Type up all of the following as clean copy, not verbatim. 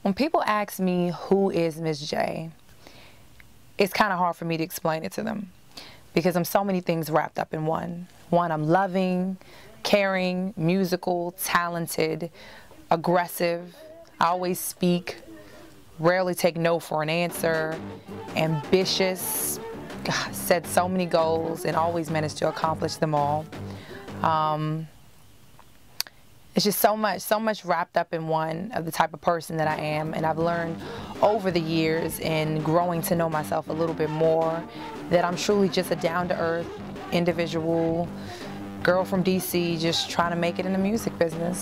When people ask me who is Miss J, it's kind of hard for me to explain it to them because I'm so many things wrapped up in one. One, I'm loving, caring, musical, talented, aggressive. I always speak, rarely take no for an answer, ambitious, set so many goals and always manage to accomplish them all. It's just so much wrapped up in one of the type of person that I am, and I've learned over the years in growing to know myself a little bit more that I'm truly just a down-to-earth individual girl from D.C. just trying to make it in the music business.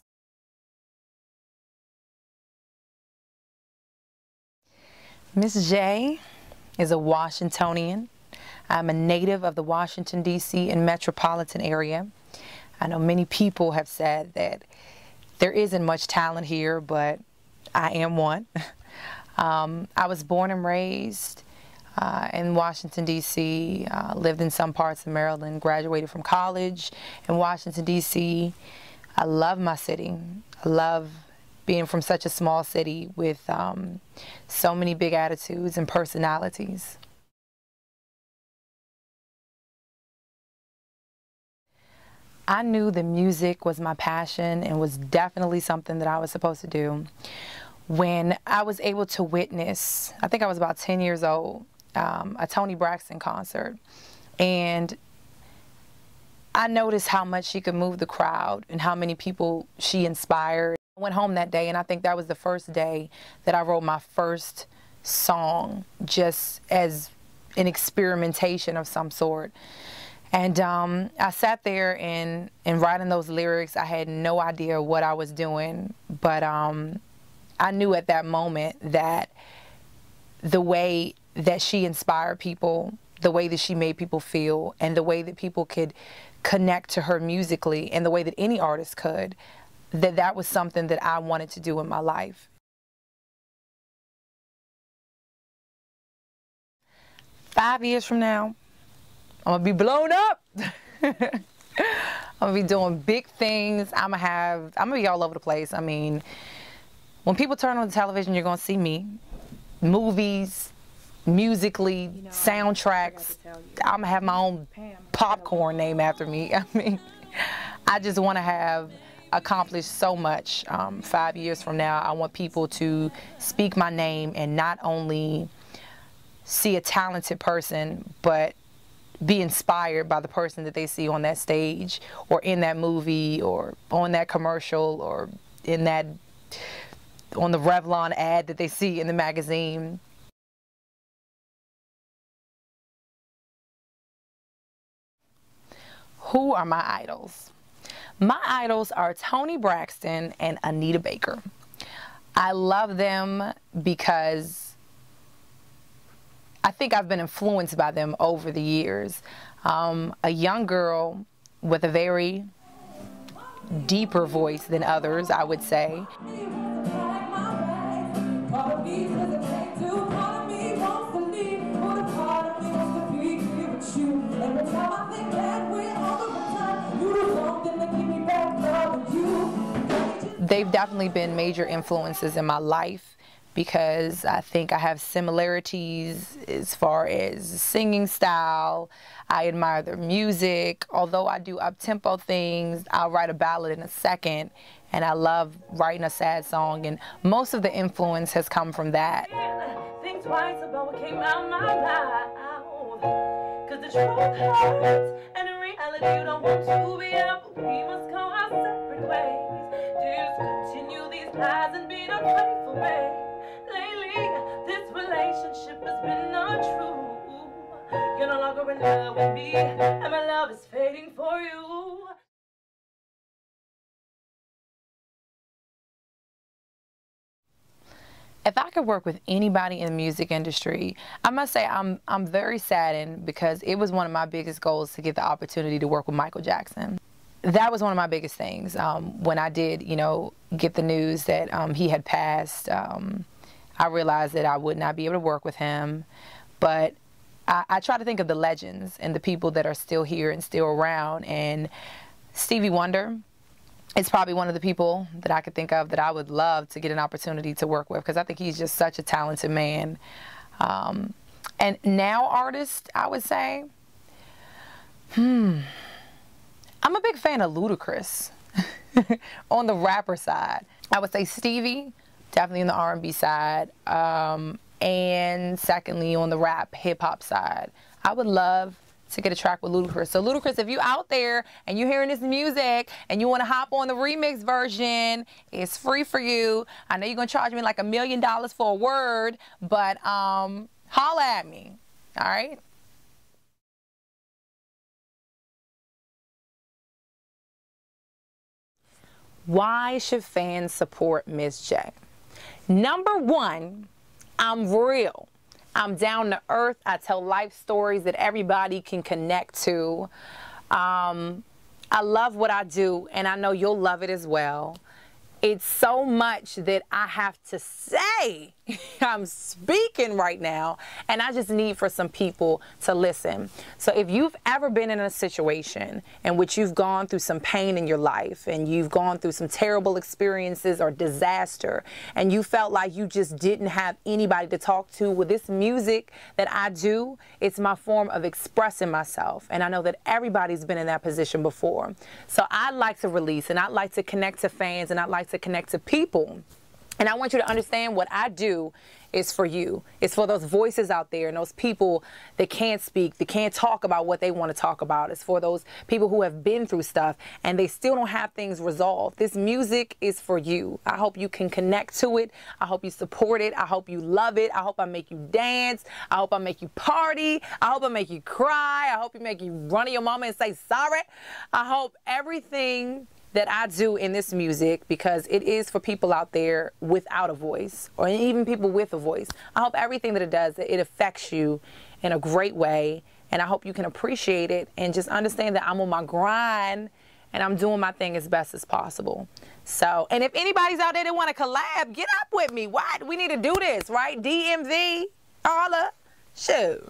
Miss J is a Washingtonian. I'm a native of the Washington D.C. and metropolitan area. I know many people have said that there isn't much talent here, but I am one. I was born and raised in Washington, D.C., lived in some parts of Maryland, graduated from college in Washington, D.C. I love my city. I love being from such a small city with so many big attitudes and personalities. I knew that music was my passion and was definitely something that I was supposed to do when I was able to witness, I think I was about 10 years old, a Toni Braxton concert. And I noticed how much she could move the crowd and how many people she inspired. I went home that day, and I think that was the first day that I wrote my first song, just as an experimentation of some sort. And I sat there and writing those lyrics, I had no idea what I was doing, but I knew at that moment that the way that she inspired people, the way that she made people feel, and the way that people could connect to her musically, and the way that any artist could, that was something that I wanted to do in my life. Five years from now, I'm gonna be blown up. I'm gonna be doing big things. I'm gonna be all over the place. I mean, when people turn on the television, you're gonna see me. Movies, musically, soundtracks. I'm gonna have my own popcorn named after me. I mean, I just wanna have accomplished so much. 5 years from now, I want people to speak my name and not only see a talented person, but be inspired by the person that they see on that stage or in that movie or on that commercial or on the Revlon ad that they see in the magazine. Who are my idols? My idols are Toni Braxton and Anita Baker. I love them because I think I've been influenced by them over the years. A young girl with a very deeper voice than others, I would say. They've definitely been major influences in my life, because I think I have similarities as far as singing style. I admire their music. Although I do up-tempo things, I'll write a ballad in a second, and I love writing a sad song, and most of the influence has come from that. Think twice about what came out my mouth, 'cause the truth hurts, and in reality you don't want to be out, but we must go our separate ways. Just continue these lies and be unfaithful, babe. Lately, this relationship has been untrue. You're no longer in love with me, and my love is fading for you. If I could work with anybody in the music industry, I must say I'm very saddened, because it was one of my biggest goals to get the opportunity to work with Michael Jackson. That was one of my biggest things. When I did, get the news that he had passed, I realized that I would not be able to work with him. But I try to think of the legends and the people that are still here and still around. And Stevie Wonder, is probably one of the people that I could think of that I would love to get an opportunity to work with, because I think he's just such a talented man. And now artist, I would say, I'm a big fan of Ludacris on the rapper side. I would say Stevie, definitely on the R&B side, and secondly on the rap hip-hop side. I would love to get a track with Ludacris. So Ludacris, if you out there and you're hearing this music and you want to hop on the remix version, it's free for you. I know you're going to charge me like $1 million for a word, but holla at me, all right? Why should fans support Miss J? Number one, I'm real. I'm down to earth. I tell life stories that everybody can connect to. I love what I do, and I know you'll love it as well. It's so much that I have to say. I'm speaking right now, and I just need for some people to listen. So if you've ever been in a situation in which you've gone through some pain in your life, and you've gone through some terrible experiences or disaster, and you felt like you just didn't have anybody to talk to, with this music that I do, it's my form of expressing myself. And I know that everybody's been in that position before. So I'd like to release, and I'd like to connect to fans, and I'd like to connect to people. And I want you to understand what I do is for you. It's for those voices out there and those people that can't speak, that can't talk about what they want to talk about. It's for those people who have been through stuff and they still don't have things resolved. This music is for you. I hope you can connect to it. I hope you support it. I hope you love it. I hope I make you dance. I hope I make you party. I hope I make you cry. I hope you make you run to your mama and say sorry. I hope everything that I do in this music, because it is for people out there without a voice, or even people with a voice. I hope everything that it does, that it affects you in a great way, and I hope you can appreciate it and just understand that I'm on my grind and I'm doing my thing as best as possible. So, and if anybody's out there that want to collab, get up with me. Why? We need to do this, right? DMV, all the shoot.